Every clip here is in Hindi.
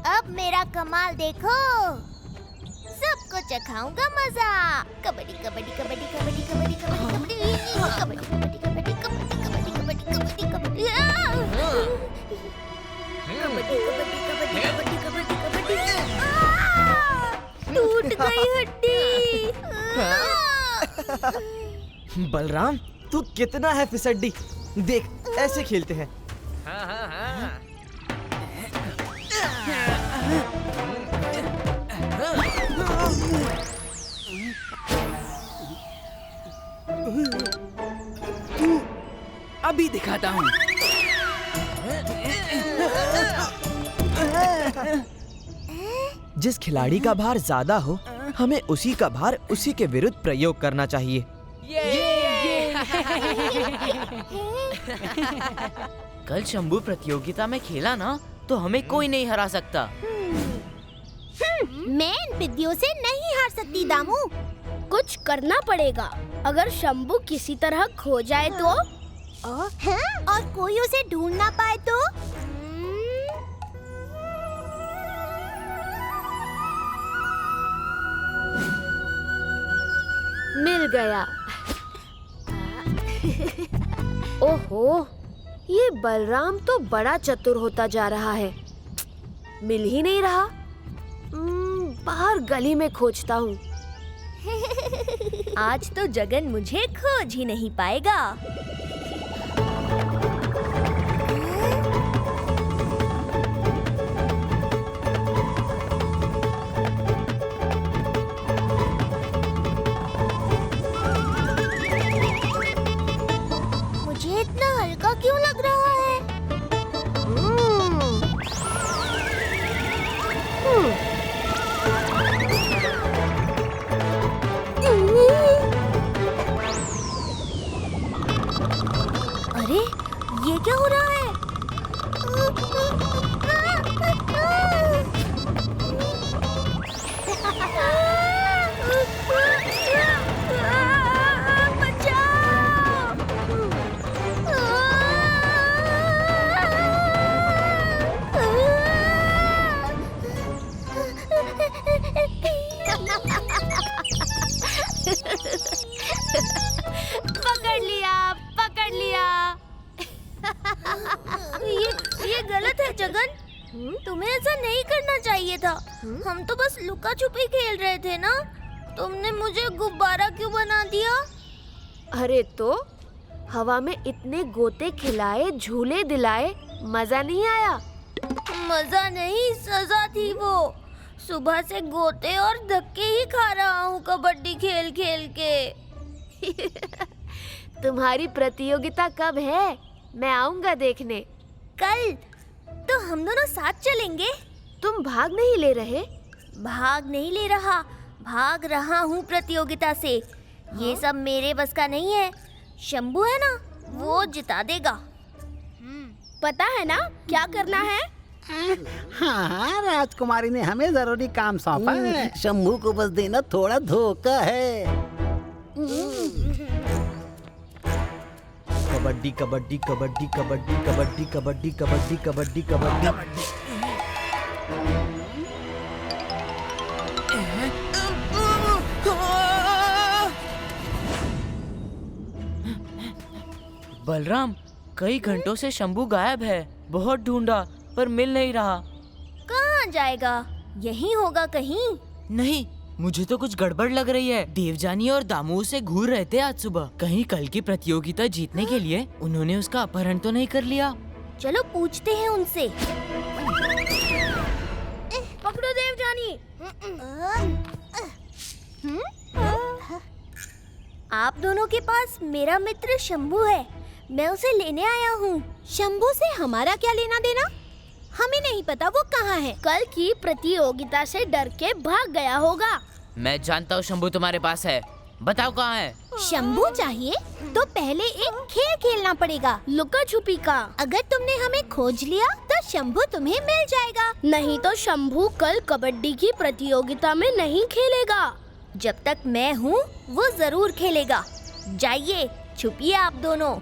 अब मेरा कमाल देखो, सबको चखाऊंगा मजा। कबड्डी कबड्डी कबड्डी कबड्डी कबड्डी कबड्डी कबड्डी कबड्डी कबड्डी कबड्डी कबड्डी कबड्डी कबड्डी कबड्डी कबड्डी कबड्डी कबड्डी कबड्डी कबड्डी टूट गई हड्डी। बलराम, तू कितना है फिसड्डी। देख, ऐसे खेलते हैं। अभी दिखाता हूँ। जिस खिलाड़ी का भार ज्यादा हो, हमें उसी का भार उसी के विरुद्ध प्रयोग करना चाहिए। कल शंभू प्रतियोगिता में खेला ना, तो हमें कोई नहीं हरा सकता। मैं इन विद्यों से नहीं हार सकती दामू। कुछ करना पड़ेगा। अगर शंभू किसी तरह खो जाए तो? और कोई उसे ढूंढ ना पाए तो? मिल गया। ओहो, ये बलराम तो बड़ा चतुर होता जा रहा है। मिल ही नहीं रहा। बाहर गली में खोजता हूँ। आज तो जगन मुझे खोज ही नहीं पाएगा। मुझे इतना हल्का क्यों लग रहा है? अरे, ये क्या हो रहा है? पकड़ लिया, पकड़ लिया। ये गलत है जगन। तुम्हें ऐसा नहीं करना चाहिए था। हम तो बस लुका छुपी खेल रहे थे ना। तुमने मुझे गुब्बारा क्यों बना दिया? अरे तो हवा में इतने गोते खिलाए, झूले दिलाए, मजा नहीं आया? मजा नहीं, सजा थी वो। सुबह से गोते और धक्के ही खा रहा हूँ कबड्डी खेल खेल के। तुम्हारी प्रतियोगिता कब है? मैं आऊंगा देखने। कल तो हम दोनों साथ चलेंगे। तुम भाग नहीं ले रहे? भाग नहीं ले रहा, भाग रहा हूँ प्रतियोगिता से। ये सब मेरे बस का नहीं है। शंभू है ना, वो जिता देगा। पता है ना क्या करना है? हाँ, राजकुमारी ने हमें जरूरी काम सौंपा है। शंभू को बस देना थोड़ा धोखा है। कबड्डी कबड्डी कबड्डी कबड्डी कबड्डी कबड्डी कबड्डी कबड्डी कबड्डी। बलराम, कई घंटों से शंभू गायब है। बहुत ढूंढा पर मिल नहीं रहा। कहाँ जाएगा? यहीं होगा कहीं। नहीं, मुझे तो कुछ गड़बड़ लग रही है। देवजानी और दामू से घूर रहे थे आज सुबह। कहीं कल की प्रतियोगिता जीतने के लिए उन्होंने उसका अपहरण तो नहीं कर लिया? चलो पूछते हैं उनसे। पकड़ो देवजानी। आप दोनों के पास मेरा मित्र शंभू है। मैं उसे लेने आया हूँ। शंभू से हमारा क्या लेना देना? हमें नहीं पता वो कहाँ है। कल की प्रतियोगिता से डर के भाग गया होगा। मैं जानता हूँ शंभू तुम्हारे पास है। बताओ कहाँ है? शंभू चाहिए तो पहले एक खेल खेलना पड़ेगा, लुका छुपी का। अगर तुमने हमें खोज लिया तो शंभू तुम्हें मिल जाएगा। नहीं तो शंभू कल कबड्डी की प्रतियोगिता में नहीं खेलेगा। जब तक मैं हूँ वो जरूर खेलेगा। जाइए, छुपिए आप दोनों।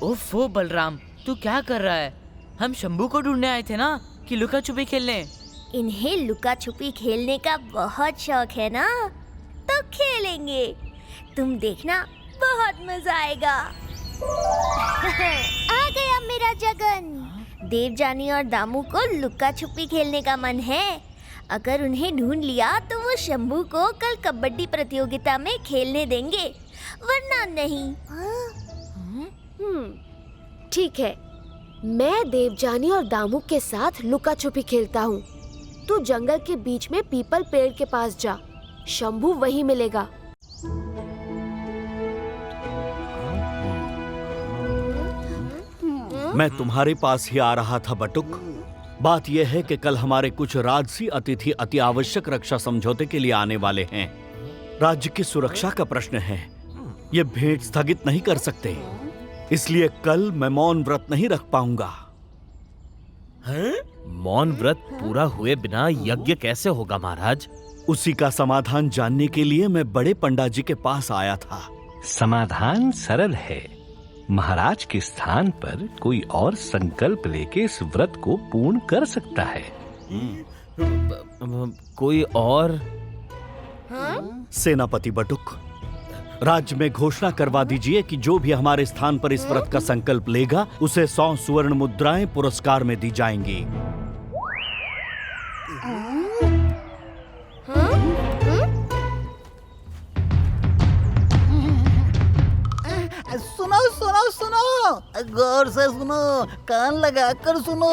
ओफो बलराम, तू क्या कर रहा है? हम शंभू को ढूंढने आए थे ना कि लुका छुपी खेलने। इन्हें लुका छुपी खेलने का बहुत शौक है ना, तो खेलेंगे। तुम देखना, बहुत मजा आएगा। आ गया मेरा जगन। देवजानी और दामू को लुका छुपी खेलने का मन है। अगर उन्हें ढूंढ लिया तो वो शंभू को कल कबड्डी प्रतियोगिता में खेलने देंगे, वरना नहीं। ठीक है, मैं देवजानी और दामू के साथ लुका छुपी खेलता हूँ। तू जंगल के बीच में पीपल पेड़ के पास जा, शंभू वहीं मिलेगा। मैं तुम्हारे पास ही आ रहा था बटुक। बात यह है कि कल हमारे कुछ राजसी अतिथि अति आवश्यक रक्षा समझौते के लिए आने वाले हैं। राज्य की सुरक्षा का प्रश्न है, ये भेंट स्थगित नहीं कर सकते, इसलिए कल मैं मौन व्रत नहीं रख पाऊंगा। मौन व्रत पूरा हुए बिना यज्ञ कैसे होगा महाराज? उसी का समाधान जानने के लिए मैं बड़े पंडा जी के पास आया था। समाधान सरल है। महाराज के स्थान पर कोई और संकल्प लेके इस व्रत को पूर्ण कर सकता है। कोई और? सेनापति बटुक, राज्य में घोषणा करवा दीजिए कि जो भी हमारे स्थान पर इस व्रत का संकल्प लेगा उसे 100 स्वर्ण मुद्राएं पुरस्कार में दी जाएंगी। सुनो सुनो सुनो, गौर से सुनो, कान लगा कर सुनो।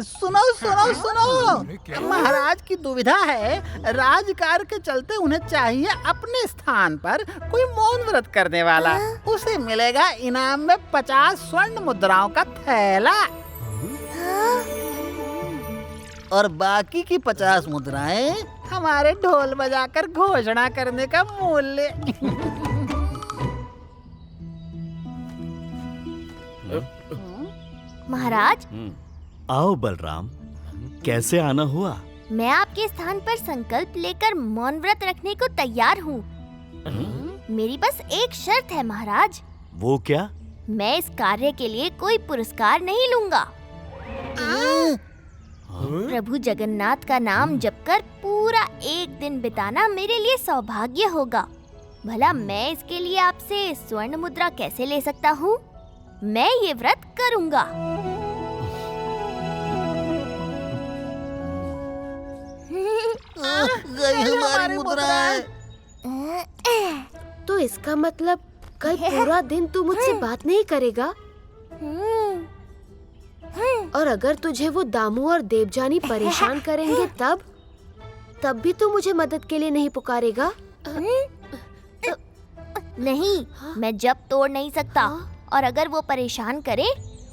सुनो सुनो सुनो, महाराज की दुविधा है। राजकार्य के चलते उन्हें चाहिए अपने स्थान पर कोई मौन व्रत करने वाला। उसे मिलेगा इनाम में 50 स्वर्ण मुद्राओं का थैला, और बाकी की 50 मुद्राएं हमारे ढोल बजाकर घोषणा करने का मूल्य। महाराज, आओ बलराम, कैसे आना हुआ? मैं आपके स्थान पर संकल्प लेकर मौन व्रत रखने को तैयार हूँ। मेरी बस एक शर्त है महाराज। वो क्या? मैं इस कार्य के लिए कोई पुरस्कार नहीं लूंगा। प्रभु जगन्नाथ का नाम जपकर पूरा एक दिन बिताना मेरे लिए सौभाग्य होगा। भला मैं इसके लिए आपसे स्वर्ण मुद्रा कैसे ले सकता हूँ? मैं ये व्रत करूँगा। गई हमारी मुद्राएं। तो इसका मतलब कल पूरा दिन तू मुझसे बात नहीं करेगा? और अगर तुझे वो दामू और देवजानी परेशान करेंगे तब भी तू मुझे मदद के लिए नहीं पुकारेगा? नहीं, मैं जब तोड़ नहीं सकता, और अगर वो परेशान करे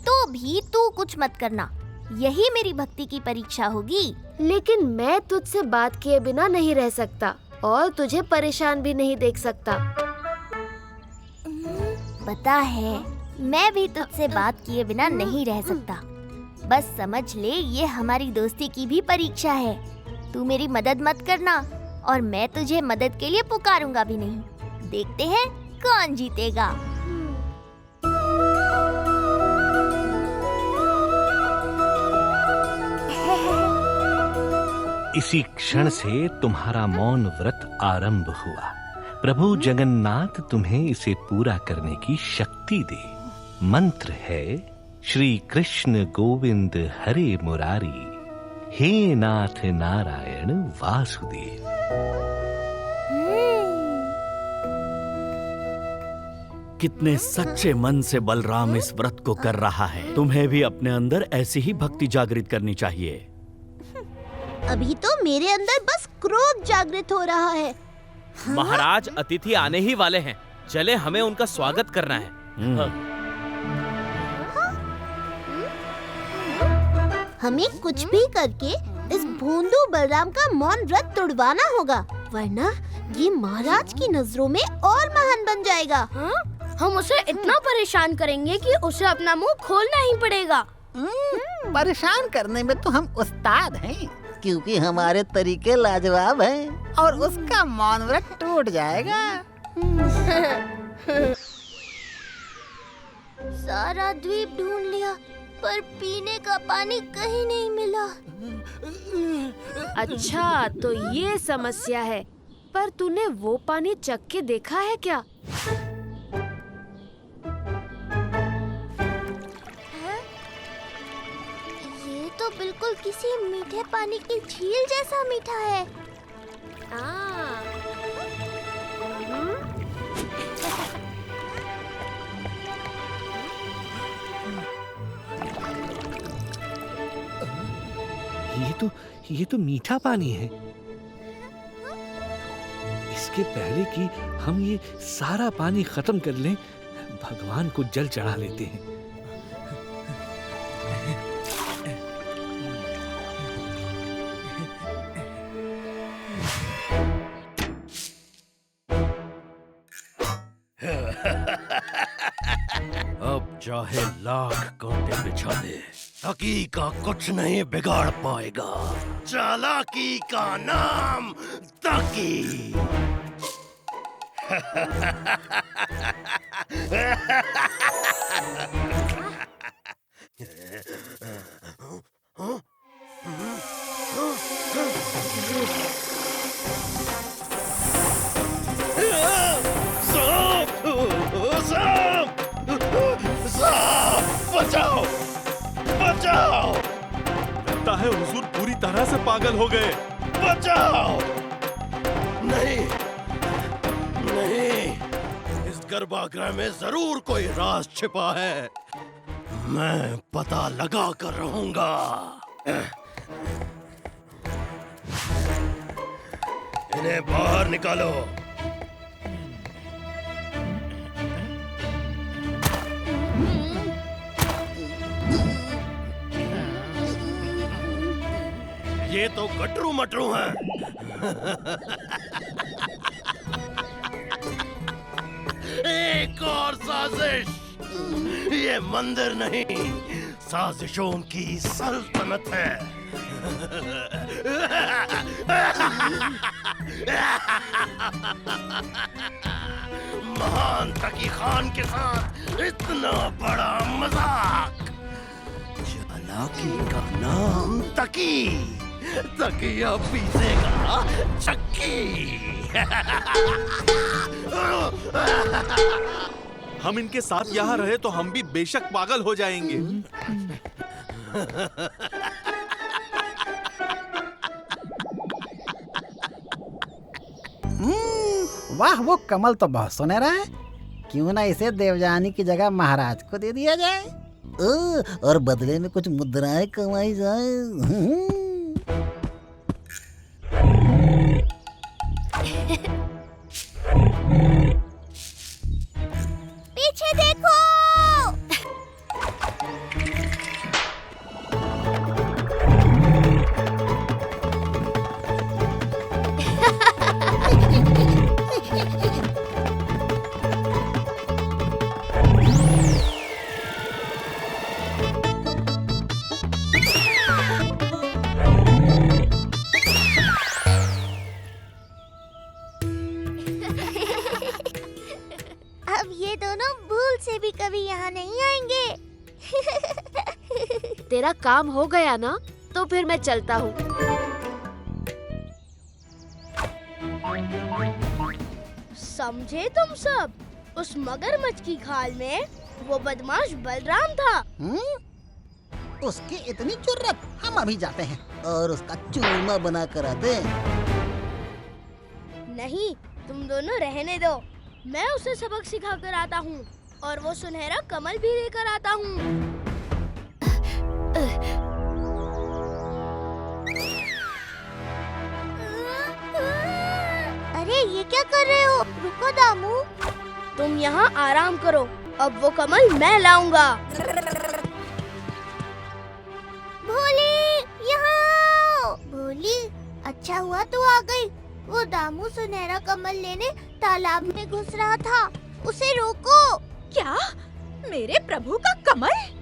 तो भी तू कुछ मत करना। यही मेरी भक्ति की परीक्षा होगी। लेकिन मैं तुझसे बात किए बिना नहीं रह सकता और तुझे परेशान भी नहीं देख सकता। पता है, मैं भी तुझसे बात किए बिना नहीं रह सकता। बस समझ ले, ये हमारी दोस्ती की भी परीक्षा है। तू मेरी मदद मत करना और मैं तुझे मदद के लिए पुकारूंगा भी नहीं। देखते हैं कौन जीतेगा। इसी क्षण से तुम्हारा मौन व्रत आरंभ हुआ। प्रभु जगन्नाथ तुम्हें इसे पूरा करने की शक्ति दे। मंत्र है, श्री कृष्ण गोविंद हरे मुरारी, हे नाथ नारायण वासुदेव। कितने सच्चे मन से बलराम इस व्रत को कर रहा है। तुम्हें भी अपने अंदर ऐसी ही भक्ति जागृत करनी चाहिए। अभी तो मेरे अंदर बस क्रोध जागृत हो रहा है। महाराज, अतिथि आने ही वाले हैं, चले हमें उनका स्वागत करना है। हमें कुछ भी करके इस भोंदू बलराम का मौन व्रत तोड़वाना होगा, वरना ये महाराज की नजरों में और महान बन जाएगा। हम उसे इतना परेशान करेंगे कि उसे अपना मुंह खोलना ही पड़ेगा। परेशान करने में तो हम उस्ताद हैं, क्योंकि हमारे तरीके लाजवाब हैं और उसका मौन व्रत टूट जाएगा। सारा द्वीप ढूंढ लिया, पर पीने का पानी कहीं नहीं मिला। अच्छा, तो ये समस्या है। पर तूने वो पानी चख के देखा है क्या? ये तो बिल्कुल किसी मीठे पानी की झील जैसा मीठा है। ये तो मीठा पानी है। इसके पहले कि हम ये सारा पानी खत्म कर लें, भगवान को जल चढ़ा लेते हैं। अब चाहे लाख कांटे बिछा दे, तकी का कुछ नहीं बिगाड़ पाएगा। चालाकी का नाम तकी। बचाओ! बचाओ! लगता है हुजूर पूरी तरह से पागल हो गए। बचाओ! नहीं, नहीं, इस गर्भागृह में जरूर कोई राज छिपा है। मैं पता लगा कर रहूंगा। इन्हें बाहर निकालो। ये तो गटरू मटरू हैं। एक और साजिश। ये मंदिर नहीं, साजिशों की सल्तनत है। महान तकी खान के साथ इतना बड़ा मजाक। चालाकी का नाम तकी। तकी अब पीसेगा चक्की। हम इनके साथ यहाँ रहे तो हम भी बेशक पागल हो जाएंगे। वाह, वो कमल तो बहुत सुनहरा है। क्यों ना इसे देवजानी की जगह महाराज को दे दिया जाए और बदले में कुछ मुद्राएं कमाई जाए। पीछे देखो। अब ये दोनों भूल से भी कभी यहाँ नहीं आएंगे। तेरा काम हो गया ना, तो फिर मैं चलता हूँ। समझे तुम सब? उस मगरमच्छ की खाल में वो बदमाश बलराम था। उसकी इतनी जुर्रत, हम अभी जाते हैं और उसका चूरमा बना कर आते हैं। नहीं, तुम दोनों रहने दो। मैं उसे सबक सिखा कर आता हूँ और वो सुनहरा कमल भी लेकर आता हूँ। अरे ये क्या कर रहे हो? रुको दामू। तुम यहाँ आराम करो, अब वो कमल मैं लाऊंगा। भोली, यहाँ। भोली, अच्छा हुआ तू आ गई। वो दामू सुनहरा कमल लेने तालाब में घुस रहा था, उसे रोको। क्या? मेरे प्रभु का कमल?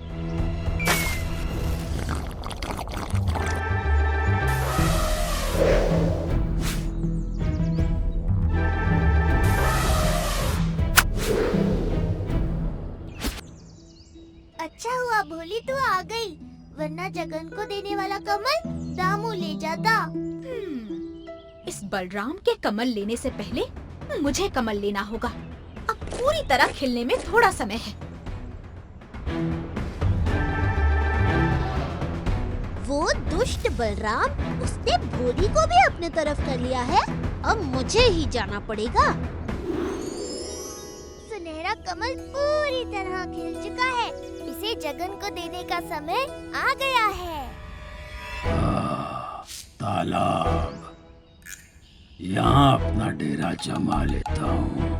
अच्छा हुआ भोली तू आ गई, वरना जगन को देने वाला कमल दामू ले जाता। इस बलराम के कमल लेने से पहले मुझे कमल लेना होगा। अब पूरी तरह खिलने में थोड़ा समय है। वो दुष्ट बलराम, उसने भोली को भी अपने तरफ कर लिया है। अब मुझे ही जाना पड़ेगा। सुनहरा कमल पूरी तरह खिल चुका है, इसे जगन को देने का समय आ गया है। तालाब, यहाँ अपना डेरा जमा लेता हूँ।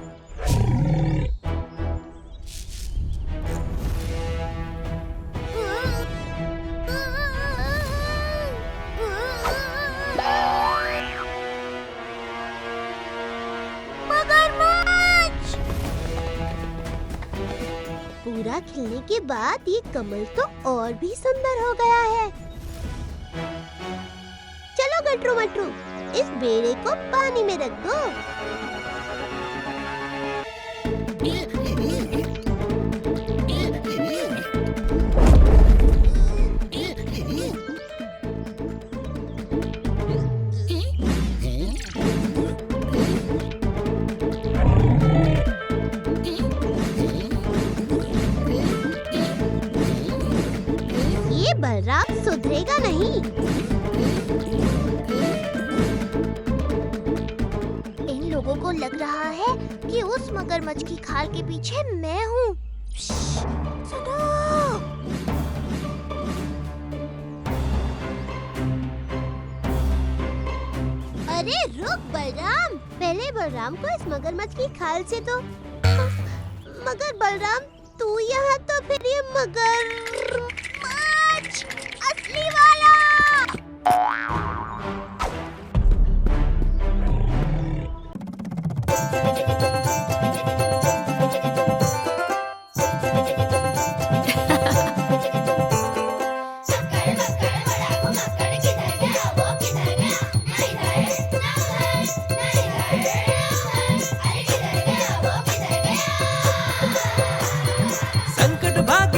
पूरा खिलने के बाद ये कमल तो और भी सुंदर हो गया है। चलो गटरू मटरू, इस बेड़े को पानी में रख दो। ये बलराम सुधरेगा नहीं। इन लोगों को लग रहा है कि उस मगरमच्छ की खाल के पीछे मैं हूँ। सुनो। अरे रुक बलराम, पहले बलराम को इस मगरमच्छ की खाल से तो। मगर बलराम तू यहाँ तो फिर ये मगरमच्छ असली वाला। संकट भाग